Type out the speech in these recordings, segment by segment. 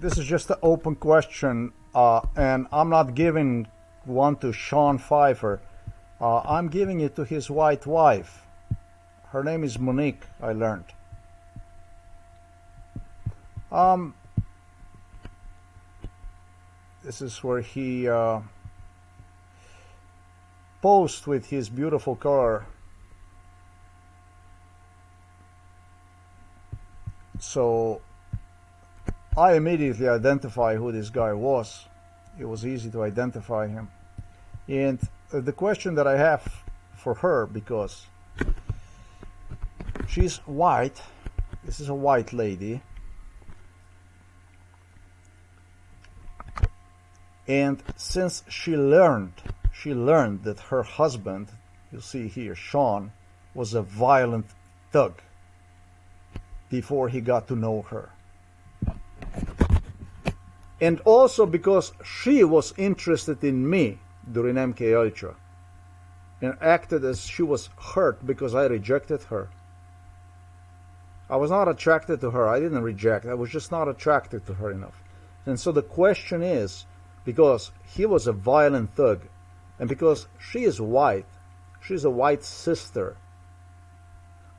This is just an open question, and I'm not giving one to Sean Pfeiffer. I'm giving it to his white wife. Her name is Monique, I learned. This is where he posed with his beautiful car. So I immediately identify who this guy was. It was easy to identify him. And the question that I have for her, because she's white, this is a white lady, and since she learned that her husband, you see here, Sean, was a violent thug before he got to know her. And also because she was interested in me during MKultra and acted as she was hurt because I rejected her. I was not attracted to her. I didn't reject. I was just not attracted to her enough. And so the question is, because he was a violent thug, and because she is white, she's a white sister,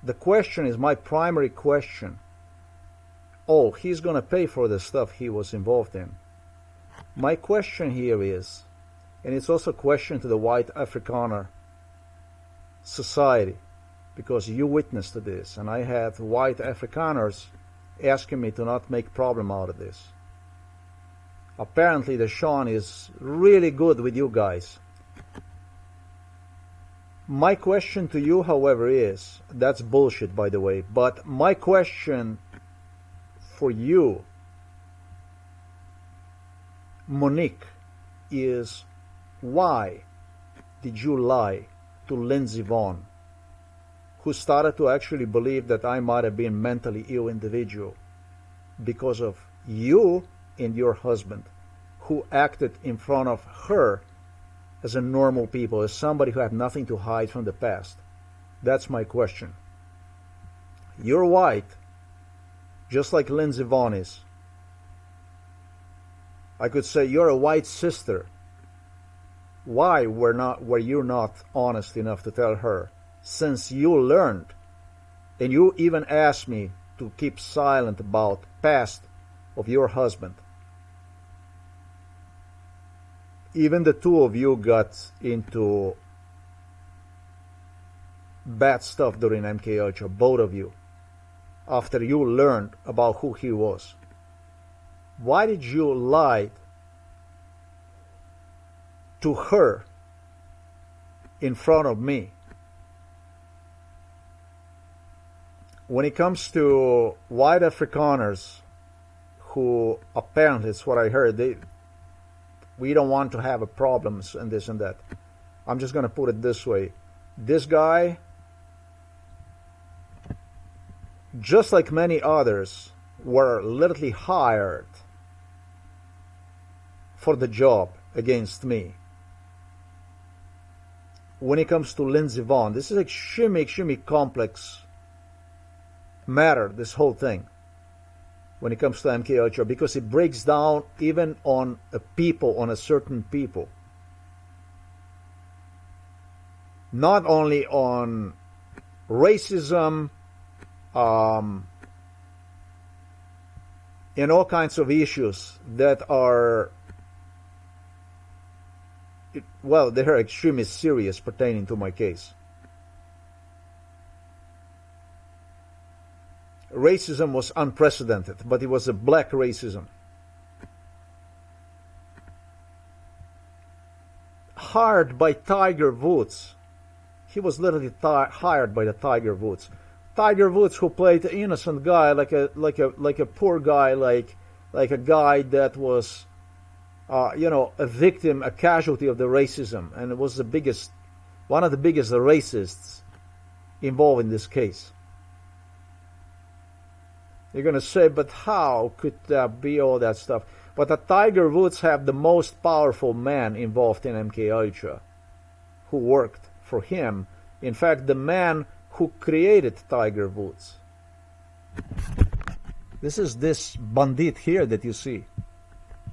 the question is, my primary question, oh, he's going to pay for the stuff he was involved in. My question here is, and it's also a question to the white Afrikaner society, because you witnessed this, and I had white Afrikaners asking me to not make problem out of this. Apparently the Sean is really good with you guys. My question to you, however, is, that's bullshit, by the way, but my question for you, Monique, is why did you lie to Lindsey Vonn, who started to actually believe that I might have been a mentally ill individual because of you and your husband, who acted in front of her as a normal people, as somebody who had nothing to hide from the past? That's my question. You're white, just like Lindsey Vonn is. I could say you're a white sister. Why were you not honest enough to tell her, since you learned, and you even asked me to keep silent about past of your husband? Even the two of you got into bad stuff during MKultra, both of you, after you learned about who he was. Why did you lie to her in front of me? When it comes to white Afrikaners, who apparently, it's what I heard, we don't want to have problems and this and that. I'm just going to put it this way. This guy, just like many others, were literally hired for the job against me. When it comes to Lindsey Vonn, this is extremely complex matter, this whole thing, when it comes to MKultra, because it breaks down even on a people, on a certain people. Not only on racism, and all kinds of issues that are, well, they are extremely serious pertaining to my case. Racism was unprecedented, but it was a black racism. Hired by Tiger Woods. He was literally hired by the Tiger Woods. Tiger Woods, who played an innocent guy, like a poor guy, like a guy that was, a victim, a casualty of the racism, and it was one of the biggest racists involved in this case. You're going to say, but how could that be, all that stuff? But the Tiger Woods have the most powerful man involved in MKultra, who worked for him. In fact, the man who created Tiger Woods This is this bandit here that you see,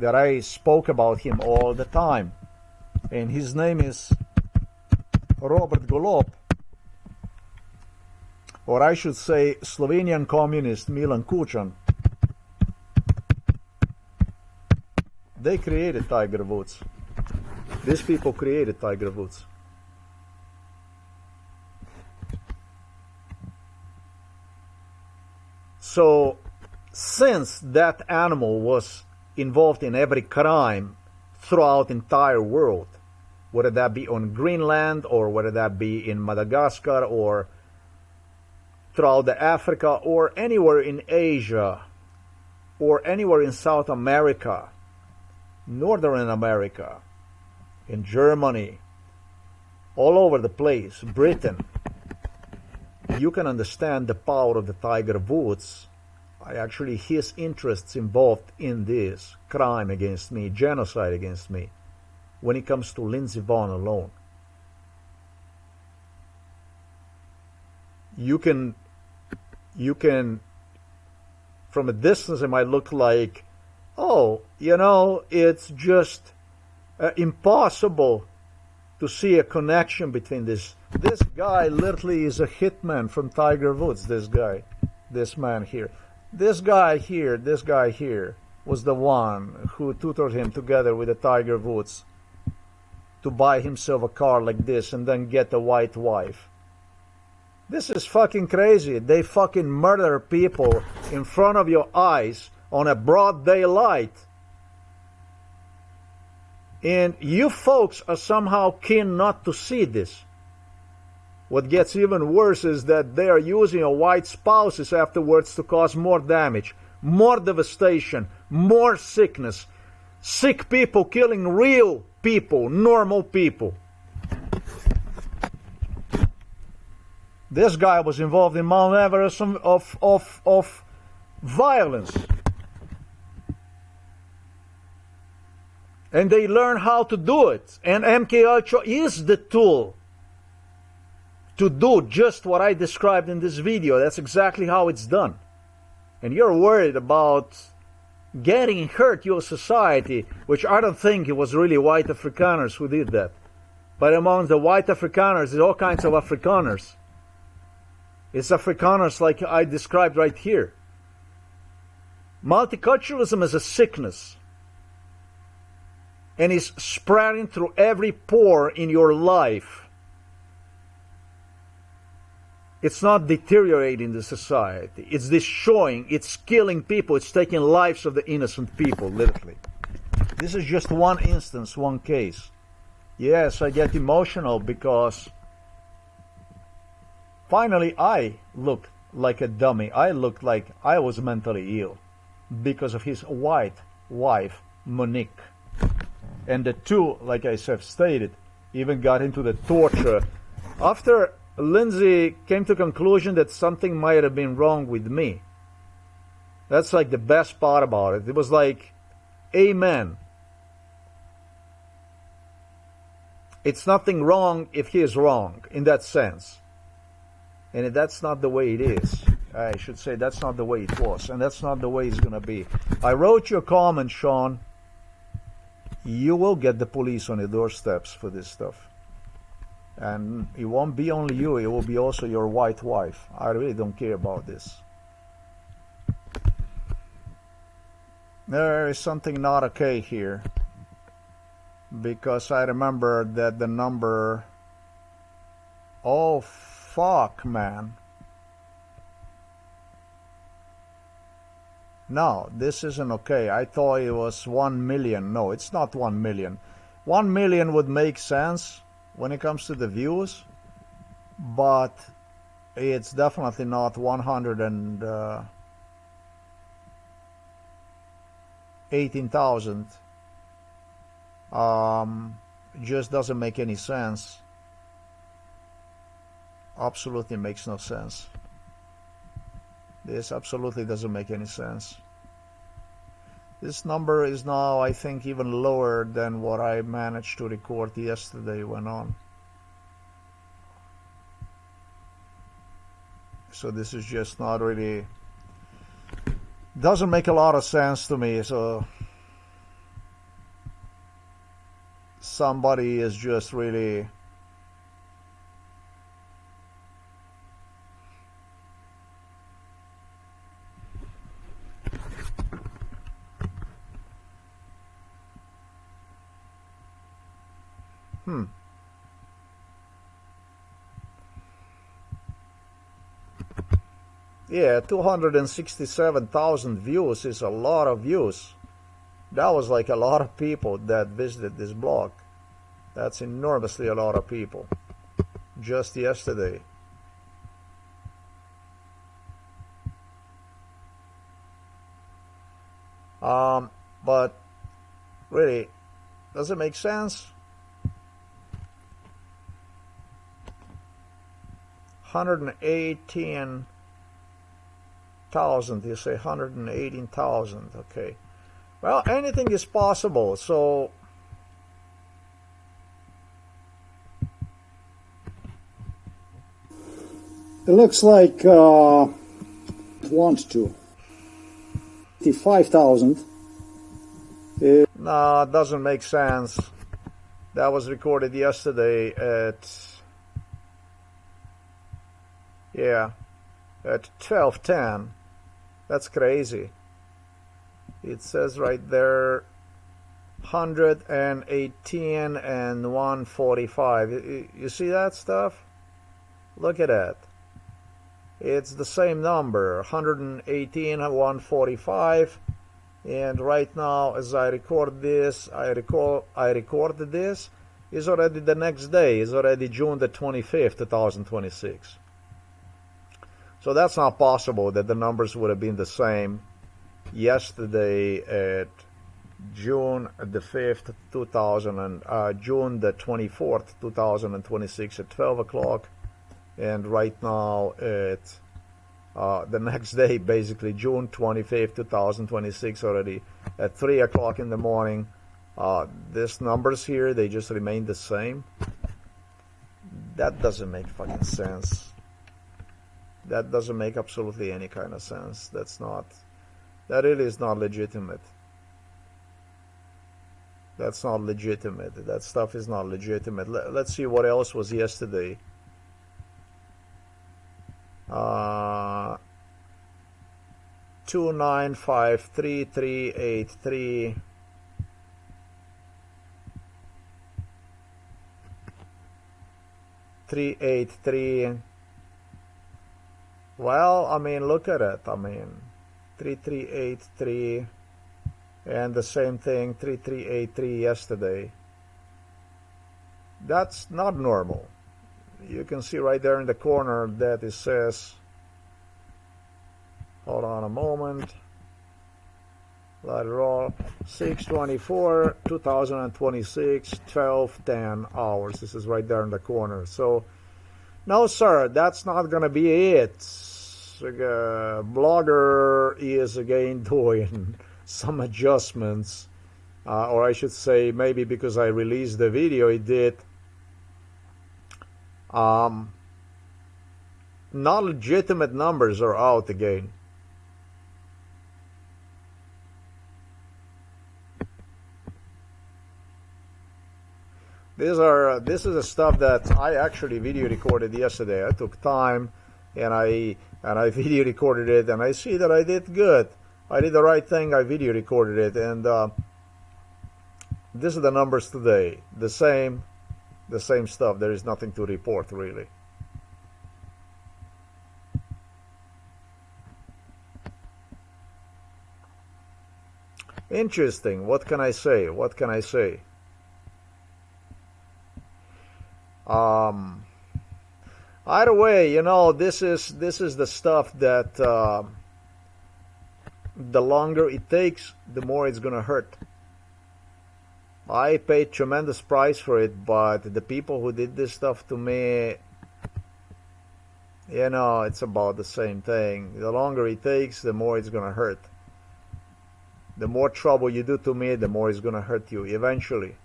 that I spoke about him all the time. And his name is Robert Golob. Or I should say Slovenian communist Milan Kučan. They created Tiger Woods. These people created Tiger Woods. So, since that animal was involved in every crime throughout the entire world, whether that be on Greenland or whether that be in Madagascar or throughout the Africa or anywhere in Asia or anywhere in South America, Northern America, in Germany, all over the place, Britain, you can understand the power of the Tiger Woods. Actually, his interests involved in this crime against me, genocide against me, when it comes to Lindsey Vonn alone. You can, from a distance, it might look like, oh, you know, it's just impossible to see a connection between this. This guy literally is a hitman from Tiger Woods, this man here. This guy here was the one who tutored him together with the Tiger Woods to buy himself a car like this and then get a white wife. This is fucking crazy. They fucking murder people in front of your eyes on a broad daylight. And you folks are somehow keen not to see this. What gets even worse is that they are using your white spouses afterwards to cause more damage, more devastation, more sickness. Sick people killing real people, normal people. This guy was involved in Mount Everest of violence. And they learn how to do it. And MKultra is the tool to do just what I described in this video. That's exactly how it's done. And you're worried about getting hurt your society, which I don't think it was really white Afrikaners who did that. But among the white Afrikaners, there's all kinds of Afrikaners. It's Afrikaners like I described right here. Multiculturalism is a sickness. And it's spreading through every pore in your life. It's not deteriorating the society. It's destroying, it's killing people, it's taking lives of the innocent people, literally. This is just one instance, one case. Yes, I get emotional because finally I looked like a dummy. I looked like I was mentally ill because of his white wife, Monique. And the two, like I have stated, even got into the torture. After Lindsey came to the conclusion that something might have been wrong with me. That's like the best part about it. It was like, amen. It's nothing wrong if he is wrong, in that sense. And that's not the way it is. I should say that's not the way it was. And that's not the way it's going to be. I wrote your comment, Sean. You will get the police on your doorsteps for this stuff. And it won't be only you, it will be also your white wife. I really don't care about this. There is something not okay here. Because I remember that the number... Oh, fuck, man. No, this isn't okay. I thought it was 1 million. No, it's not 1 million. 1 million would make sense when it comes to the views, but it's definitely not 118,000. Just doesn't make any sense. Absolutely makes no sense. This absolutely doesn't make any sense. This number is now, I think, even lower than what I managed to record yesterday went on. So this is just not really Doesn't make a lot of sense to me. So somebody is just really Yeah, 267,000 views is a lot of views. That was like a lot of people that visited this blog. That's enormously a lot of people. Just yesterday. But really, does it make sense? 118,000, you say 118,000, okay. Well, anything is possible, so it looks like want to 55,000. No, it doesn't make sense. That was recorded yesterday at 12:10. That's crazy. It says right there 118 and 145. You see that stuff? Look at that. It's the same number, 118 and 145. And right now, as I record this, I recorded this, is already the next day. It's already June the 25th, 2026. So that's not possible that the numbers would have been the same yesterday at June the 5th, June the 24th, 2026 at 12 o'clock, and right now at the next day, basically June 25th, 2026, already at 3 o'clock in the morning. These numbers here, they just remain the same. That doesn't make fucking sense. That doesn't make absolutely any kind of sense. That really is not legitimate. That's not legitimate. That stuff is not legitimate. Let's see what else was yesterday. 2953383. Well, I mean, look at it. I mean, 3383 and the same thing, 3383 yesterday. That's not normal. You can see right there in the corner that it says, hold on a moment, let it roll, 6/24, 2026, 12:10 hours. This is right there in the corner. So, no, sir, that's not going to be it. Blogger is again doing some adjustments, or I should say maybe because I released the video, it did. Not legitimate numbers are out again. This is the stuff that I actually video recorded yesterday. I took time and I video recorded it, and I see that I did good. I did the right thing. I video recorded it, and this is the numbers today. The same stuff. There is nothing to report really. Interesting. What can I say? What can I say? Either way, you know, this is the stuff that the longer it takes, the more it's gonna hurt. I paid tremendous price for it, but the people who did this stuff to me, you know, it's about the same thing. The longer it takes, the more it's gonna hurt. The more trouble you do to me, the more it's gonna hurt you. Eventually,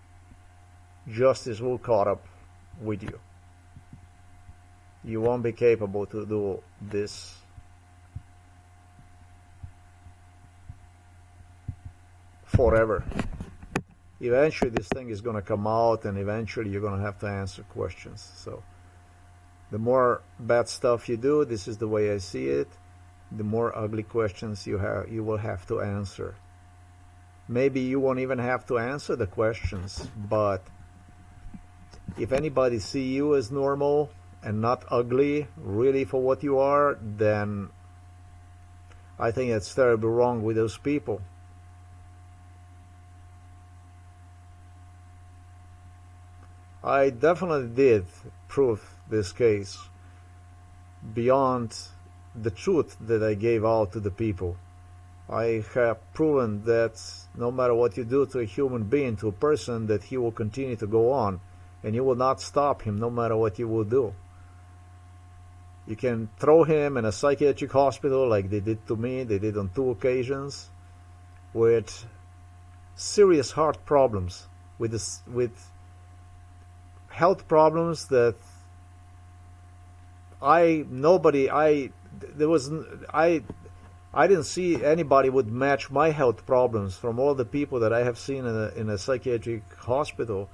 justice will caught up with you. You won't be capable to do this forever. Eventually this thing is going to come out, and eventually you're going to have to answer questions. So the more bad stuff you do, this is the way I see it, the more ugly questions you will have to answer. Maybe you won't even have to answer the questions, but if anybody see you as normal and not ugly, really for what you are, then I think it's terribly wrong with those people. I definitely did prove this case beyond the truth that I gave out to the people. I have proven that no matter what you do to a human being, to a person, that he will continue to go on, and you will not stop him no matter what you will do. You can throw him in a psychiatric hospital like they did to me. They did on 2 occasions, with serious heart problems, with health problems that I didn't see anybody would match my health problems. From all the people that I have seen in a psychiatric hospital,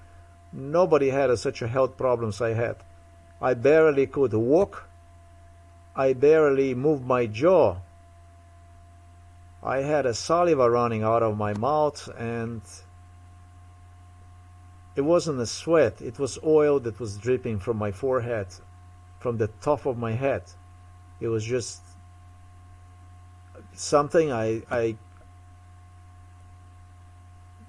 nobody had such a health problems I had. I barely could walk. I barely moved my jaw. I had a saliva running out of my mouth, and it wasn't a sweat. It was oil that was dripping from my forehead, from the top of my head. It was just something I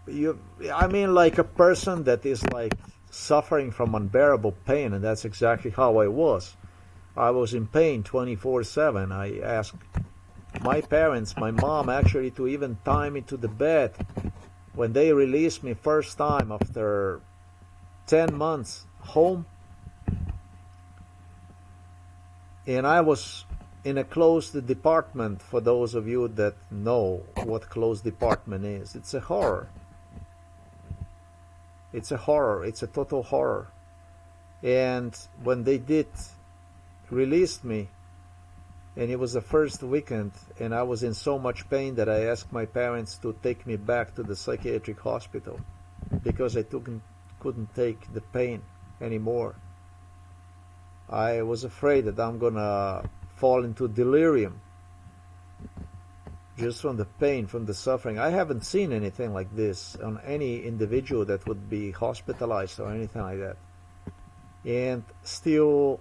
mean, like a person that is like suffering from unbearable pain, and that's exactly how I was. I was in pain 24/7. I asked my parents, my mom actually, to even tie me to the bed when they released me first time after 10 months home. And I was in a closed department. For those of you that know what closed department is, it's a horror. It's a horror. It's a total horror. And when they did release me, and it was the first weekend, and I was in so much pain that I asked my parents to take me back to the psychiatric hospital because I couldn't take the pain anymore. I was afraid that I'm gonna fall into delirium just from the pain, from the suffering. I haven't seen anything like this on any individual that would be hospitalized or anything like that. And still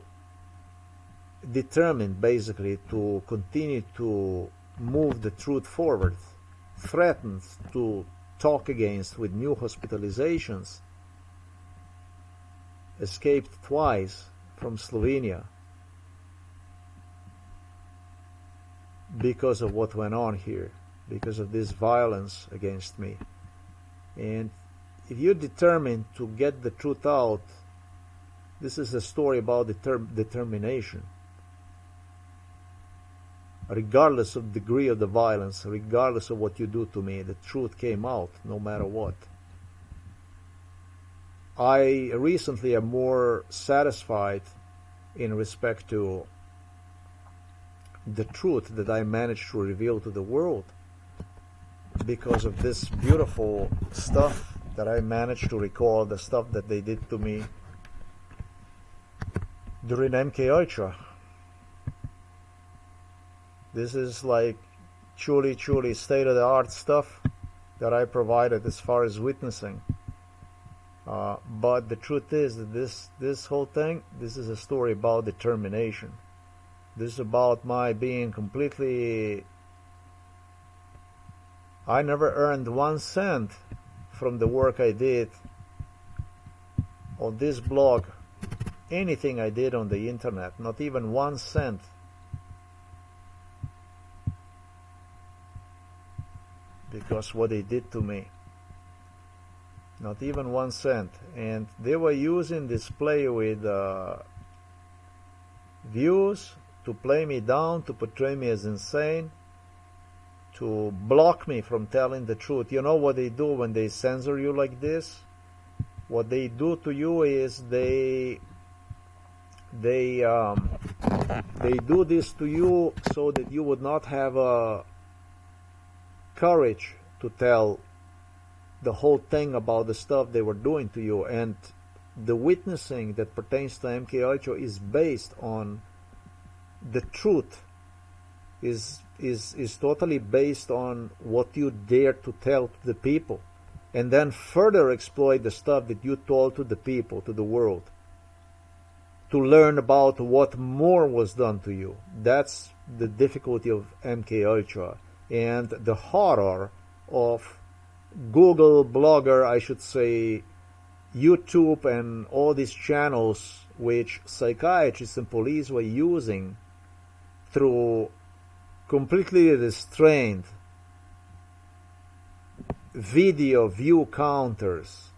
determined basically to continue to move the truth forward, threatened to talk against with new hospitalizations, escaped twice from Slovenia because of what went on here, because of this violence against me. And if you're determined to get the truth out, this is a story about determination. Regardless of the degree of the violence, regardless of what you do to me, the truth came out no matter what. I recently am more satisfied in respect to the truth that I managed to reveal to the world because of this beautiful stuff that I managed to recall, the stuff that they did to me during MKultra. This is like truly state-of-the-art stuff that I provided as far as witnessing. But the truth is that this whole thing, this is a story about determination. This is about my being completely... I never earned 1 cent from the work I did on this blog, anything I did on the internet, not even 1 cent. Because what they did to me, not even 1 cent. And they were using this play with views to play me down, to portray me as insane, to block me from telling the truth. You know what they do when they censor you like this? What they do to you is they do this to you so that you would not have courage to tell the whole thing about the stuff they were doing to you. And the witnessing that pertains to MKUltra is based on the truth, is totally based on what you dare to tell to the people, and then further exploit the stuff that you told to the people, to the world, to learn about what more was done to you. That's the difficulty of MKUltra, and the horror of Google, Blogger, I should say, YouTube, and all these channels which psychiatrists and police were using through completely restrained video view counters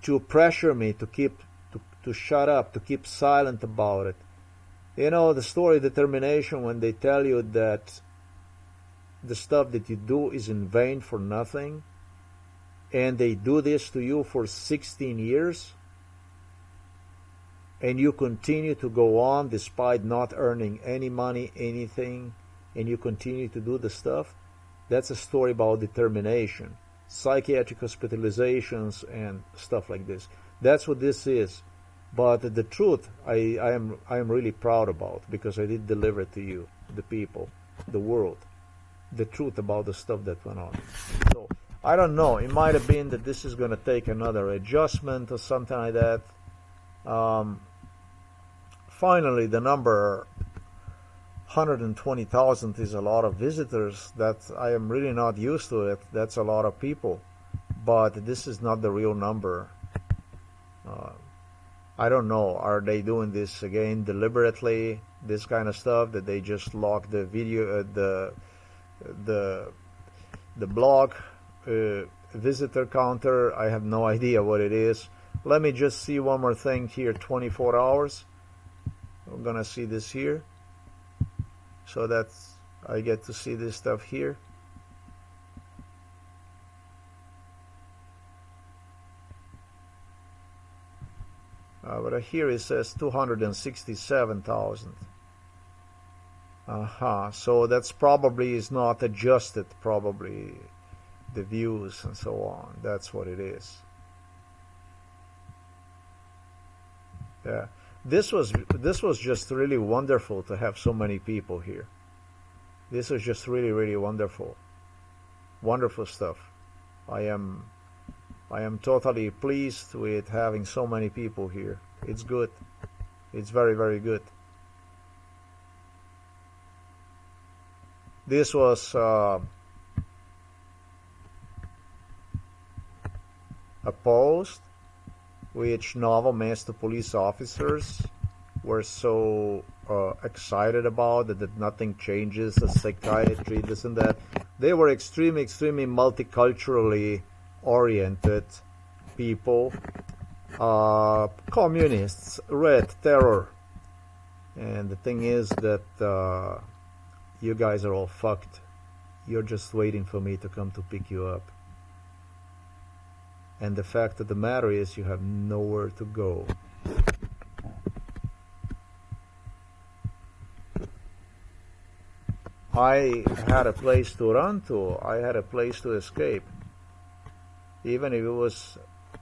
to pressure me to to shut up, to keep silent about it. You know, the story determination, when they tell you that the stuff that you do is in vain for nothing, and they do this to you for 16 years, and you continue to go on despite not earning any money, anything, and you continue to do the stuff. That's a story about determination, psychiatric hospitalizations and stuff like this. That's what this is. But the truth, I am really proud about, because I did deliver it to you, the people, the world, the truth about the stuff that went on. So I don't know. It might have been that this is going to take another adjustment or something like that. Finally, the number 120,000 is a lot of visitors. That I am really not used to it. That's a lot of people, but this is not the real number. I don't know. Are they doing this again deliberately? This kind of stuff, that they just lock the video, the blog visitor counter? I have no idea what it is. Let me just see one more thing here. 24 hours. I'm gonna see this here, so that I get to see this stuff here. But here it says 267,000. So that's probably is not adjusted, probably the views and so on. That's what it is. Yeah. This was just really wonderful to have so many people here. This was just really, really wonderful. Wonderful stuff. I am totally pleased with having so many people here. It's good. It's very, very good. This was a post which Novo Mesto police officers were so excited about, that nothing changes, the psychiatry, this and that. They were extremely multiculturally oriented people, communists, red terror. And the thing is that you guys are all fucked. You're just waiting for me to come to pick you up. And the fact of the matter is, you have nowhere to go. I had a place to run to. I had a place to escape. Even if it was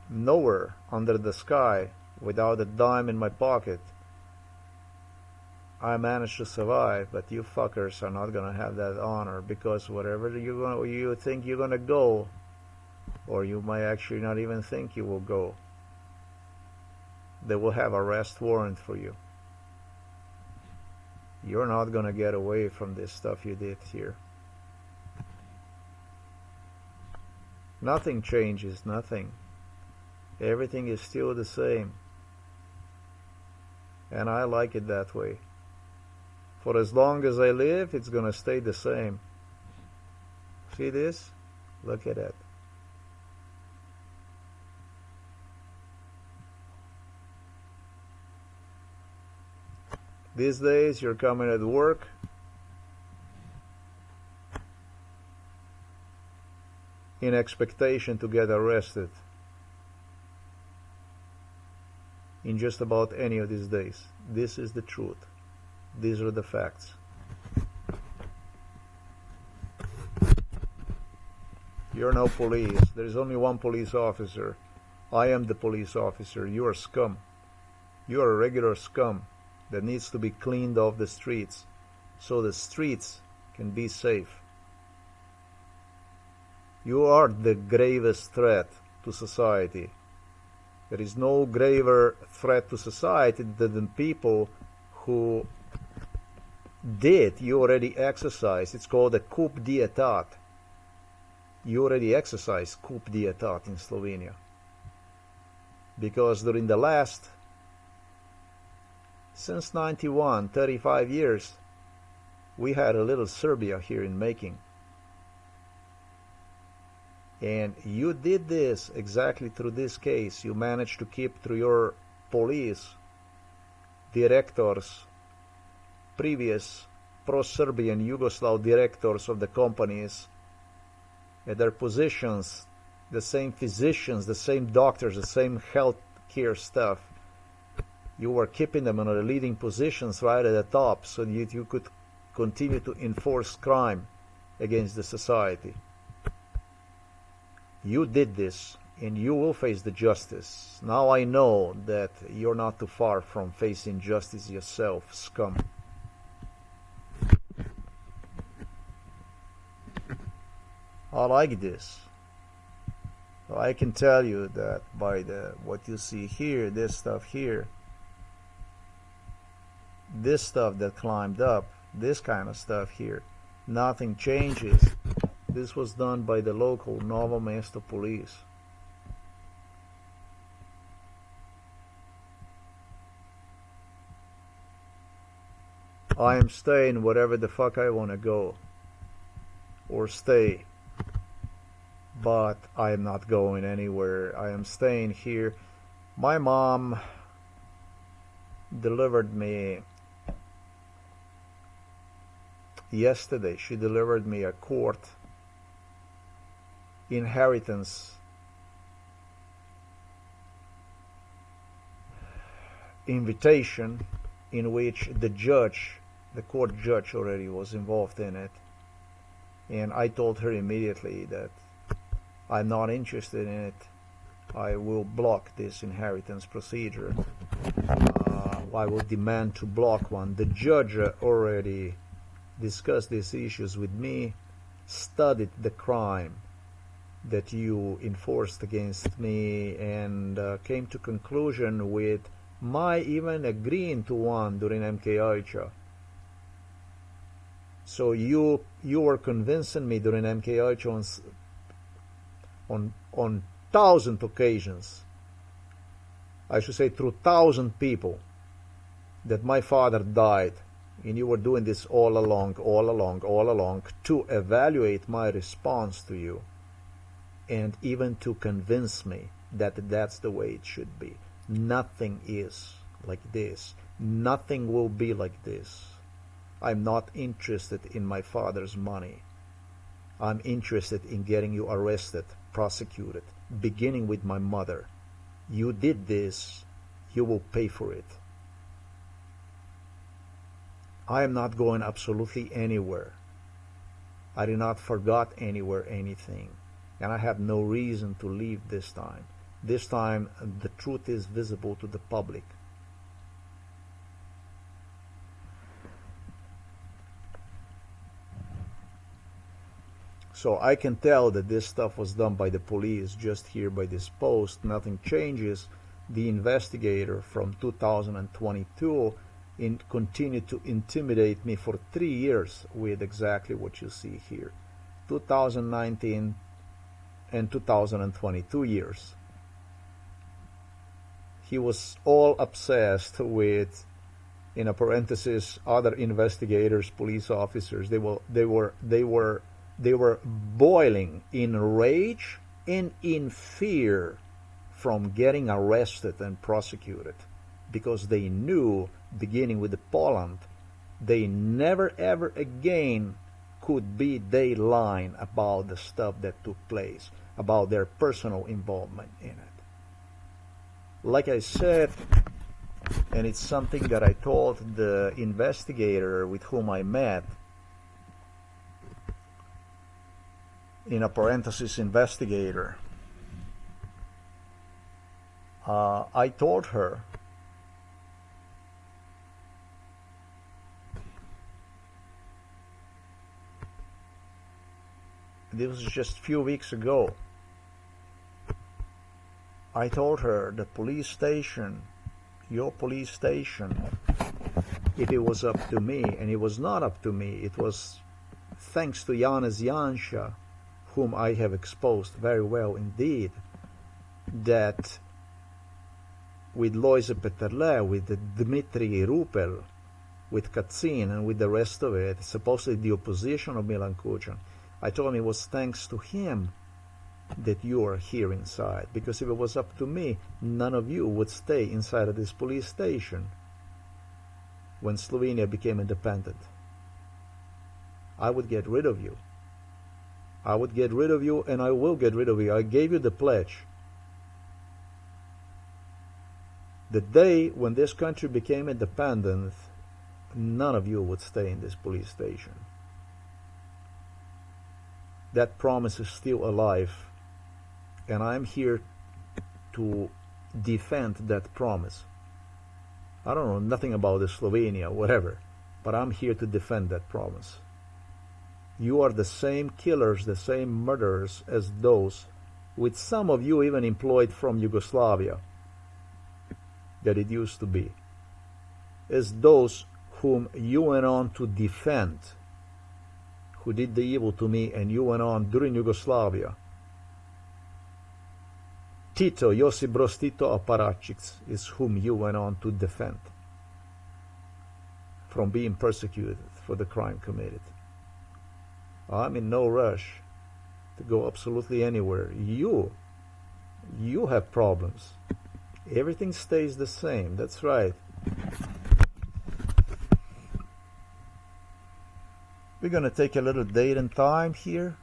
nowhere under the sky, without a dime in my pocket, I managed to survive. But you fuckers are not gonna have that honor, because wherever you think you're gonna go, or you might actually not even think you will go, they will have an arrest warrant for you. You're not gonna get away from this stuff you did here. Nothing changes, nothing. Everything is still the same. And I like it that way. For as long as I live, it's gonna stay the same. See this? Look at it. These days, you're coming at work, in expectation to get arrested in just about any of these days. This is the truth. These are the facts. You're no police. There is only one police officer. I am the police officer. You are scum. You are a regular scum that needs to be cleaned off the streets so the streets can be safe. You are the gravest threat to society. There is no graver threat to society than the people who you already exercised. It's called a coup d'état. You already exercised coup d'état in Slovenia. Because during the last, since 91, 35 years, we had a little Serbia here in making. And you did this exactly through this case. You managed to keep through your police directors, previous pro-Serbian Yugoslav directors of the companies, at their positions, the same physicians, the same doctors, the same health care stuff. You were keeping them in the leading positions right at the top so that you could continue to enforce crime against the society. You did this, and you will face the justice. Now I know that you're not too far from facing justice yourself, scum. I like this. So I can tell you that by what you see here, this stuff here, this stuff that climbed up, this kind of stuff here, nothing changes. This was done by the local Novo Mesto police. I am staying wherever the fuck I want to go or stay, but I am not going anywhere. I am staying here. My mom delivered me yesterday. She delivered me a court inheritance invitation in which the court judge already was involved in it, and I told her immediately that I'm not interested in it. I will block this inheritance procedure. I will demand to block one. The judge already discussed these issues with me, studied the crime that you enforced against me, and came to conclusion with my even agreeing to one during MKultra. So you were convincing me during MKultra on 1,000 occasions, I should say through 1,000 people, that my father died, and you were doing this all along to evaluate my response to you, and even to convince me that that's the way it should be. Nothing is like this. Nothing will be like this. I'm not interested in my father's money. I'm interested in getting you arrested, prosecuted, beginning with my mother. You did this, you will pay for it. I am not going absolutely anywhere. I did not forgot anywhere anything, and I have no reason to leave this time. This time the truth is visible to the public. So I can tell that this stuff was done by the police just here by this post. Nothing changes. The investigator from 2022 continued to intimidate me for 3 years with exactly what you see here. 2019 and 2022 years. He was all obsessed with, in a parenthesis, other investigators, police officers. They were boiling in rage and in fear from getting arrested and prosecuted, because they knew, beginning with Poland, they never ever again could be they lying about the stuff that took place, about their personal involvement in it. Like I said, and it's something that I told the investigator with whom I met, in a parenthesis investigator, I told her this was just a few weeks ago. I told her the police station, your police station, if it was up to me, and it was not up to me, it was thanks to Yanis Yansha, whom I have exposed very well indeed, that with Loise Peterle, with Dmitry Rupel, with Katsin, and with the rest of it, supposedly the opposition of Milan Kuchan, I told him it was thanks to him that you are here inside, because if it was up to me, none of you would stay inside of this police station when Slovenia became independent. I would get rid of you. I would get rid of you, and I will get rid of you. I gave you the pledge. The day when this country became independent, none of you would stay in this police station. That promise is still alive, and I'm here to defend that promise. I don't know nothing about Slovenia, whatever, but I'm here to defend that promise. You are the same killers, the same murderers as those, with some of you even employed from Yugoslavia, that it used to be, as those whom you went on to defend, who did the evil to me, and you went on during Yugoslavia. Tito, Josip Broz Tito Aparačić is whom you went on to defend from being persecuted for the crime committed. I'm in no rush to go absolutely anywhere. You have problems. Everything stays the same, that's right. We're going to take a little date and time here.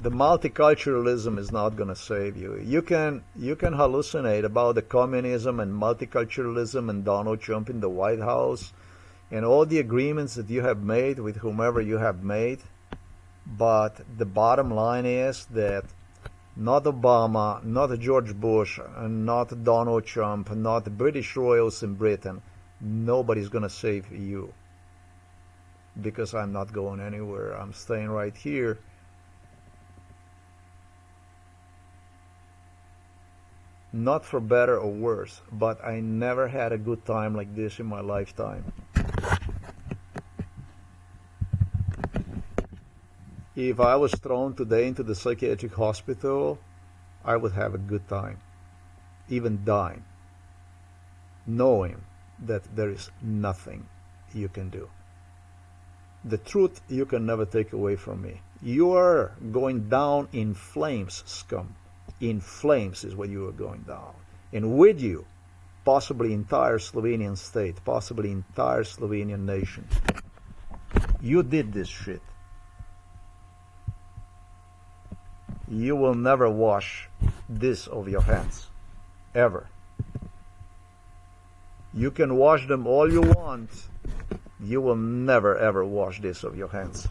The multiculturalism is not going to save you. You can hallucinate about the communism and multiculturalism and Donald Trump in the White House and all the agreements that you have made with whomever you have made. But the bottom line is that not Obama, not George Bush, and not Donald Trump, not the British royals in Britain, nobody's going to save you. Because I'm not going anywhere. I'm staying right here. Not for better or worse, but I never had a good time like this in my lifetime. If I was thrown today into the psychiatric hospital, I would have a good time, even dying, knowing that there is nothing you can do. The truth you can never take away from me. You are going down in flames, scum. In flames is what you are going down. And with you, possibly entire Slovenian state, possibly entire Slovenian nation. You did this shit. You will never wash this off your hands. Ever. You can wash them all you want. You will never ever wash this off your hands.